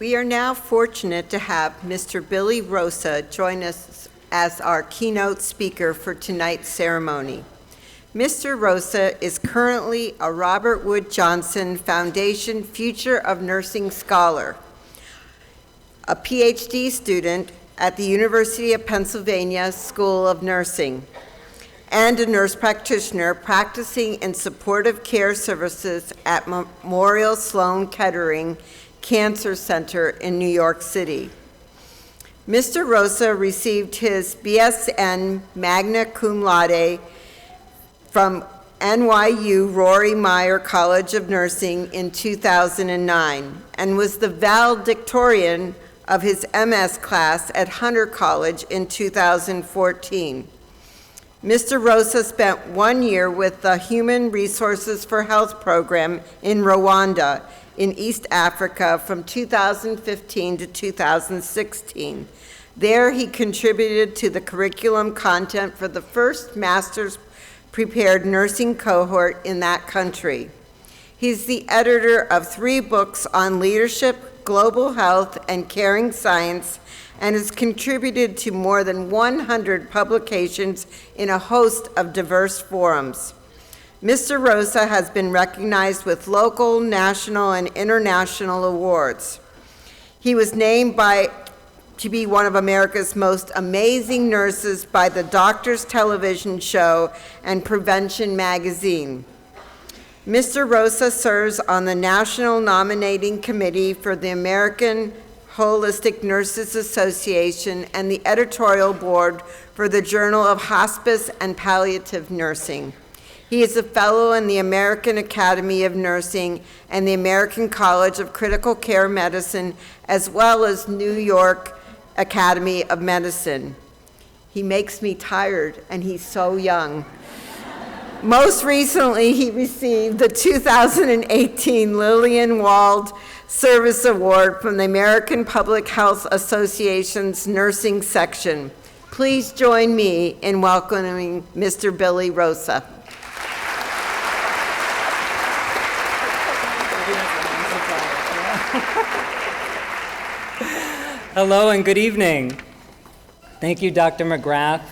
We are now fortunate to have Mr. Billy Rosa join us as our keynote speaker for tonight's ceremony. Mr. Rosa is currently a Robert Wood Johnson Foundation Future of Nursing Scholar, a PhD student at the University of Pennsylvania School of Nursing, and a nurse practitioner practicing in supportive care services at Memorial Sloan Kettering Cancer Center in New York City. Mr. Rosa received his BSN magna cum laude from NYU Rory Meyer College of Nursing in 2009 and was the valedictorian of his MS class at Hunter College in 2014. Mr. Rosa spent 1 year with the Human Resources for Health program in Rwanda in East Africa from 2015 to 2016. There he contributed to the curriculum content for the first master's prepared nursing cohort in that country. He's the editor of 3 books on leadership, global health, and caring science, and has contributed to more than 100 publications in a host of diverse forums. Mr. Rosa has been recognized with local, national, and international awards. He was named to be one of America's most amazing nurses by the Doctors Television Show and Prevention Magazine. Mr. Rosa serves on the National Nominating Committee for the American Holistic Nurses Association and the editorial board for the Journal of Hospice and Palliative Nursing. He is a fellow in the American Academy of Nursing and the American College of Critical Care Medicine, as well as New York Academy of Medicine. He makes me tired, and he's so young. Most recently, he received the 2018 Lillian Wald Service Award from the American Public Health Association's Nursing Section. Please join me in welcoming Mr. Billy Rosa. Hello and good evening. Thank you, Dr. McGrath.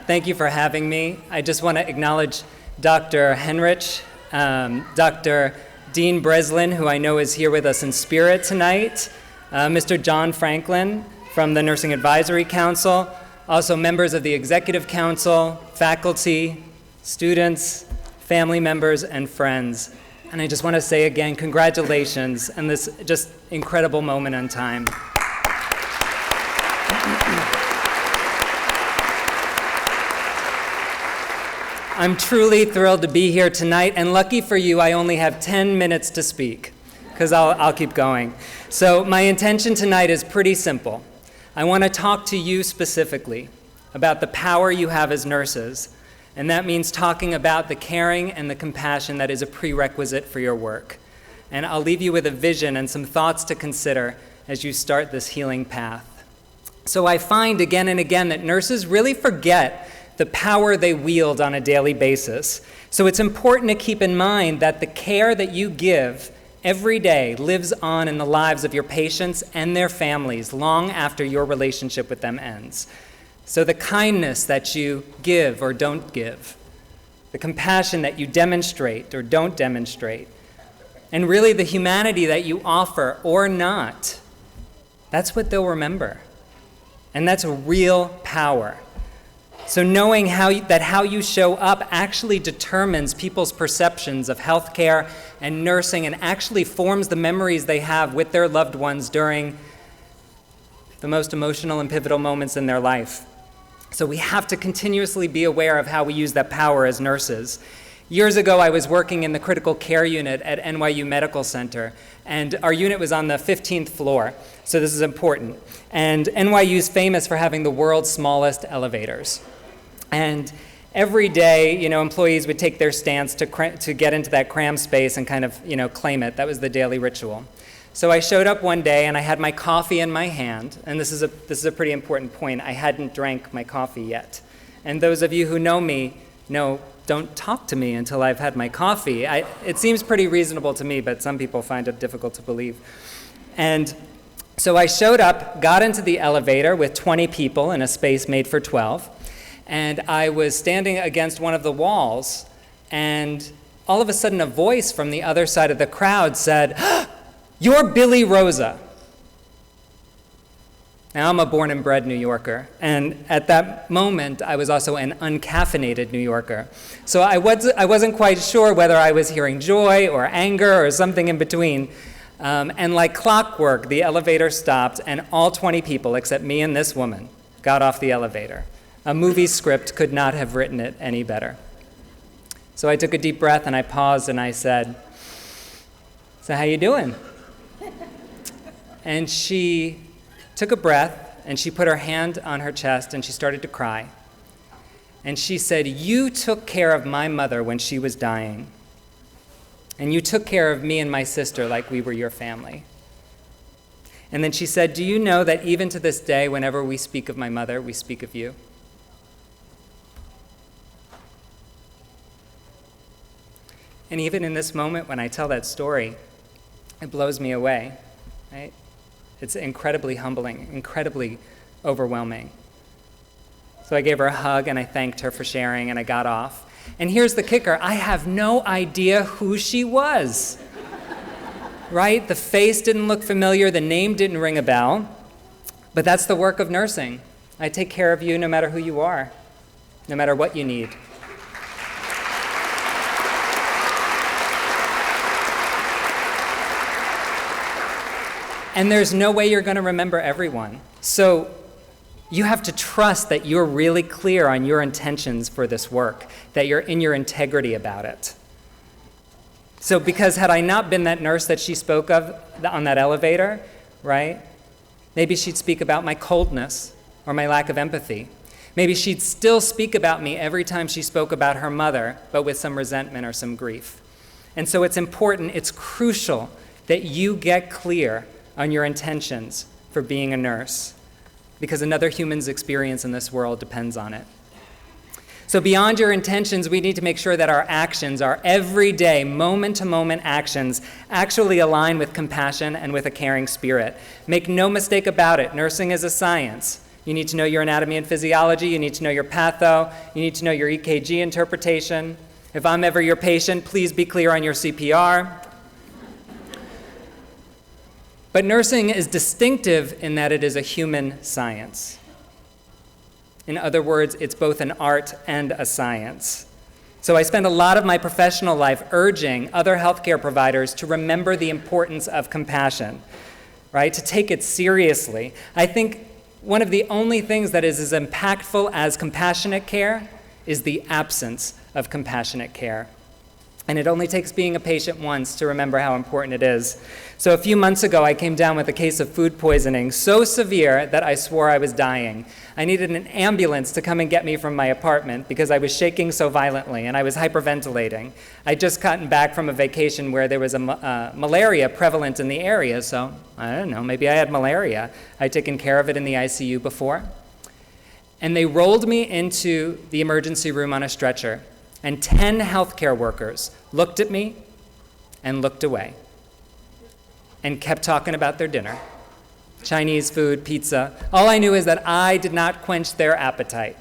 Thank you for having me. I just want to acknowledge Dr. Henrich, Dr. Dean Breslin, who I know is here with us in spirit tonight, Mr. John Franklin from the Nursing Advisory Council, also members of the Executive Council, faculty, students, family members, and friends. And I just want to say again, congratulations on this just incredible moment in time. I'm truly thrilled to be here tonight, and lucky for you, I only have 10 minutes to speak, because I'll keep going. So my intention tonight is pretty simple. I want to talk to you specifically about the power you have as nurses, and that means talking about the caring and the compassion that is a prerequisite for your work. And I'll leave you with a vision and some thoughts to consider as you start this healing path. So I find again and again that nurses really forget the power they wield on a daily basis. So it's important to keep in mind that the care that you give every day lives on in the lives of your patients and their families long after your relationship with them ends. So the kindness that you give or don't give, the compassion that you demonstrate or don't demonstrate, and really the humanity that you offer or not, that's what they'll remember. And that's a real power. So knowing how you show up actually determines people's perceptions of healthcare and nursing and actually forms the memories they have with their loved ones during the most emotional and pivotal moments in their life. So we have to continuously be aware of how we use that power as nurses. Years ago, I was working in the critical care unit at NYU Medical Center, and our unit was on the 15th floor, so this is important. And NYU is famous for having the world's smallest elevators. And every day, employees would take their stance to get into that cram space and kind of, claim it. That was the daily ritual. So I showed up one day and I had my coffee in my hand, and this is a pretty important point. I hadn't drank my coffee yet. And those of you who know me know, don't talk to me until I've had my coffee. It seems pretty reasonable to me, but some people find it difficult to believe. And So I showed up, got into the elevator with 20 people in a space made for 12, and I was standing against one of the walls, and all of a sudden a voice from the other side of the crowd said, "You're Billy Rosa." Now, I'm a born and bred New Yorker, and at that moment, I was also an uncaffeinated New Yorker. So I wasn't quite sure whether I was hearing joy or anger or something in between. And like clockwork, the elevator stopped, and all 20 people, except me and this woman, got off the elevator. A movie script could not have written it any better. So I took a deep breath, and I paused, and I said, "So how you doing?" And she took a breath, and she put her hand on her chest, and she started to cry. And she said, "You took care of my mother when she was dying. And you took care of me and my sister like we were your family." And then she said, "Do you know that even to this day, whenever we speak of my mother, we speak of you?" And even in this moment, when I tell that story, it blows me away, right? It's incredibly humbling, incredibly overwhelming. So I gave her a hug, and I thanked her for sharing, and I got off. And here's the kicker. I have no idea who she was, right? The face didn't look familiar. The name didn't ring a bell. But that's the work of nursing. I take care of you no matter who you are, no matter what you need. And there's no way you're going to remember everyone. So you have to trust that you're really clear on your intentions for this work, that you're in your integrity about it. So because had I not been that nurse that she spoke of on that elevator, right, maybe she'd speak about my coldness or my lack of empathy. Maybe she'd still speak about me every time she spoke about her mother, but with some resentment or some grief. And so it's important, it's crucial that you get clear on your intentions for being a nurse, because another human's experience in this world depends on it. So beyond your intentions, we need to make sure that our actions, our everyday, moment-to-moment actions, actually align with compassion and with a caring spirit. Make no mistake about it, nursing is a science. You need to know your anatomy and physiology, you need to know your patho, you need to know your EKG interpretation. If I'm ever your patient, please be clear on your CPR. But nursing is distinctive in that it is a human science. In other words, it's both an art and a science. So I spend a lot of my professional life urging other healthcare providers to remember the importance of compassion, right? To take it seriously. I think one of the only things that is as impactful as compassionate care is the absence of compassionate care. And it only takes being a patient once to remember how important it is. So a few months ago, I came down with a case of food poisoning so severe that I swore I was dying. I needed an ambulance to come and get me from my apartment because I was shaking so violently and I was hyperventilating. I'd just gotten back from a vacation where there was a malaria prevalent in the area, so I don't know, maybe I had malaria. I'd taken care of it in the ICU before. And they rolled me into the emergency room on a stretcher. And 10 healthcare workers looked at me and looked away and kept talking about their dinner. Chinese food, pizza. All I knew is that I did not quench their appetite.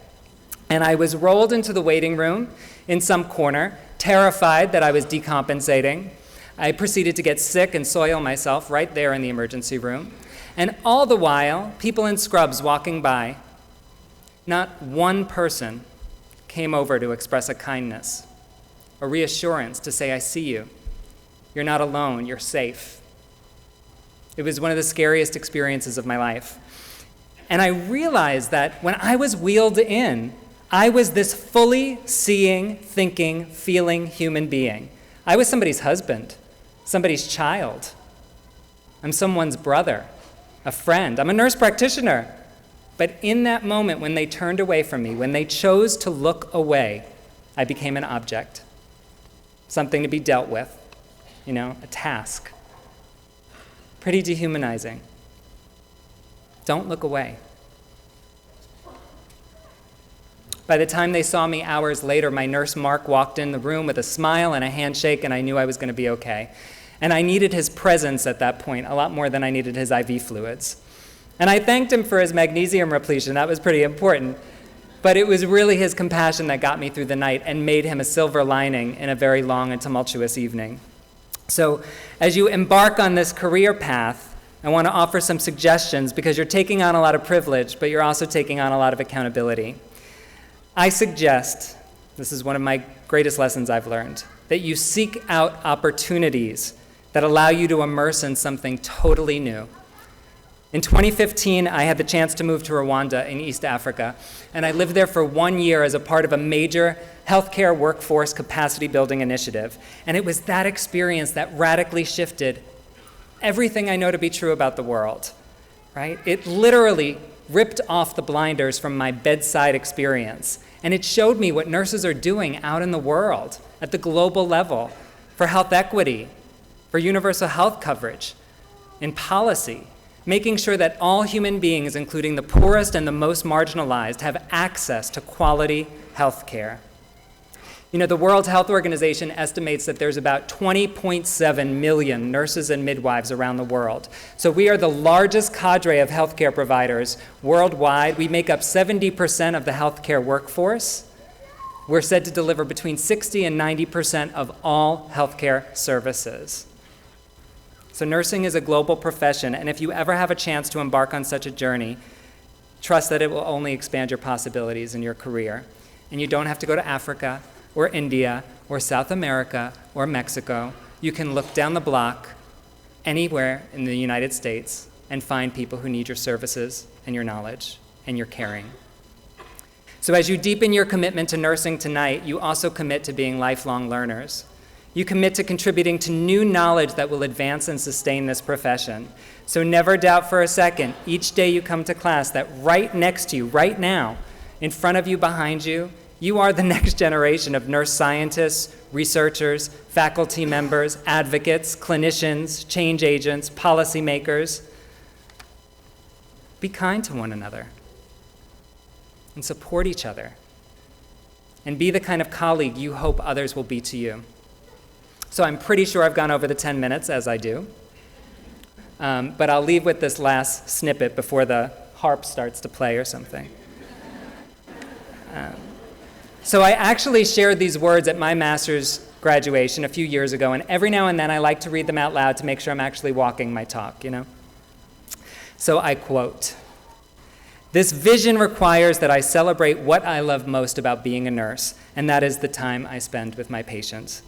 And I was rolled into the waiting room in some corner, terrified that I was decompensating. I proceeded to get sick and soil myself right there in the emergency room. And all the while, people in scrubs walking by, not one person came over to express a kindness, a reassurance to say, "I see you. You're not alone. You're safe." It was one of the scariest experiences of my life. And I realized that when I was wheeled in, I was this fully seeing, thinking, feeling human being. I was somebody's husband, somebody's child. I'm someone's brother, a friend. I'm a nurse practitioner. But in that moment, when they turned away from me, when they chose to look away, I became an object, something to be dealt with, a task. Pretty dehumanizing. Don't look away. By the time they saw me hours later, my nurse Mark walked in the room with a smile and a handshake, and I knew I was going to be okay. And I needed his presence at that point a lot more than I needed his IV fluids. And I thanked him for his magnesium repletion. That was pretty important. But it was really his compassion that got me through the night and made him a silver lining in a very long and tumultuous evening. So as you embark on this career path, I want to offer some suggestions because you're taking on a lot of privilege, but you're also taking on a lot of accountability. I suggest, this is one of my greatest lessons I've learned, that you seek out opportunities that allow you to immerse in something totally new. In 2015, I had the chance to move to Rwanda in East Africa, and I lived there for 1 year as a part of a major healthcare workforce capacity building initiative. And it was that experience that radically shifted everything I know to be true about the world, right? It literally ripped off the blinders from my bedside experience, and it showed me what nurses are doing out in the world at the global level for health equity, for universal health coverage, in policy, making sure that all human beings, including the poorest and the most marginalized, have access to quality health care. You know, the World Health Organization estimates that there's about 20.7 million nurses and midwives around the world. So we are the largest cadre of healthcare providers worldwide. We make up 70% of the healthcare workforce. We're said to deliver between 60 and 90% of all healthcare services. So nursing is a global profession, and if you ever have a chance to embark on such a journey, trust that it will only expand your possibilities in your career. And you don't have to go to Africa or India or South America or Mexico. You can look down the block anywhere in the United States and find people who need your services and your knowledge and your caring. So as you deepen your commitment to nursing tonight, you also commit to being lifelong learners. You commit to contributing to new knowledge that will advance and sustain this profession. So never doubt for a second, each day you come to class, that right next to you, right now, in front of you, behind you, you are the next generation of nurse scientists, researchers, faculty members, advocates, clinicians, change agents, policymakers. Be kind to one another and support each other. And be the kind of colleague you hope others will be to you. So I'm pretty sure I've gone over the 10 minutes, as I do. But I'll leave with this last snippet before the harp starts to play or something. So I actually shared these words at my master's graduation a few years ago, and every now and then I like to read them out loud to make sure I'm actually walking my talk, you know? So I quote, "This vision requires that I celebrate what I love most about being a nurse, and that is the time I spend with my patients.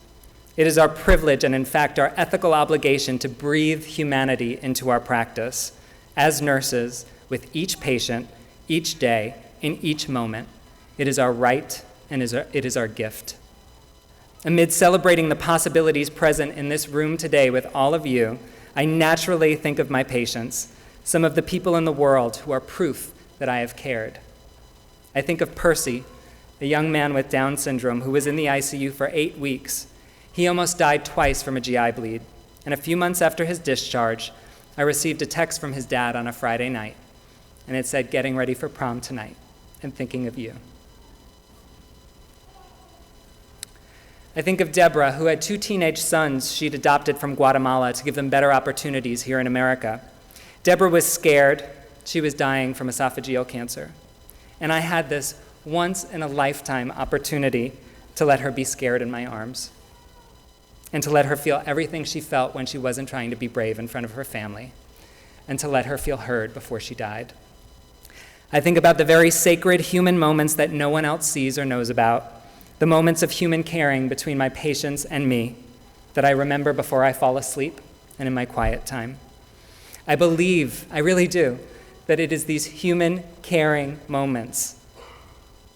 It is our privilege and, in fact, our ethical obligation to breathe humanity into our practice as nurses with each patient, each day, in each moment. It is our right and it is our gift." Amid celebrating the possibilities present in this room today with all of you, I naturally think of my patients, some of the people in the world who are proof that I have cared. I think of Percy, a young man with Down syndrome who was in the ICU for 8 weeks. He almost died twice from a GI bleed, and a few months after his discharge, I received a text from his dad on a Friday night, and it said, "Getting ready for prom tonight, and thinking of you." I think of Deborah, who had 2 teenage sons she'd adopted from Guatemala to give them better opportunities here in America. Deborah was scared. She was dying from esophageal cancer. And I had this once-in-a-lifetime opportunity to let her be scared in my arms and to let her feel everything she felt when she wasn't trying to be brave in front of her family, and to let her feel heard before she died. I think about the very sacred human moments that no one else sees or knows about, the moments of human caring between my patients and me that I remember before I fall asleep and in my quiet time. I believe, I really do, that it is these human caring moments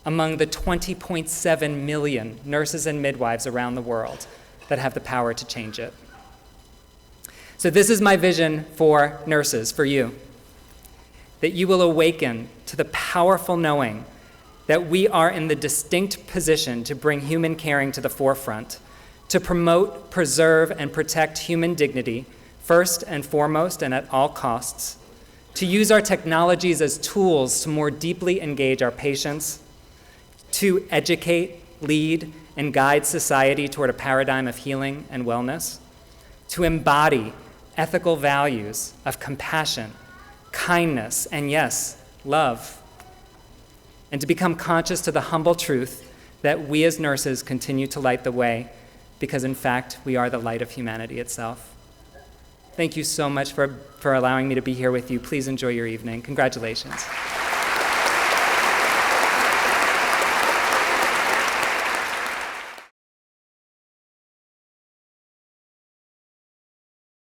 among the 20.7 million nurses and midwives around the world that have the power to change it. So this is my vision for nurses, for you, that you will awaken to the powerful knowing that we are in the distinct position to bring human caring to the forefront, to promote, preserve, and protect human dignity first and foremost and at all costs, to use our technologies as tools to more deeply engage our patients, to educate, lead, and guide society toward a paradigm of healing and wellness, to embody ethical values of compassion, kindness, and yes, love, and to become conscious to the humble truth that we as nurses continue to light the way because, in fact, we are the light of humanity itself. Thank you so much for allowing me to be here with you. Please enjoy your evening. Congratulations.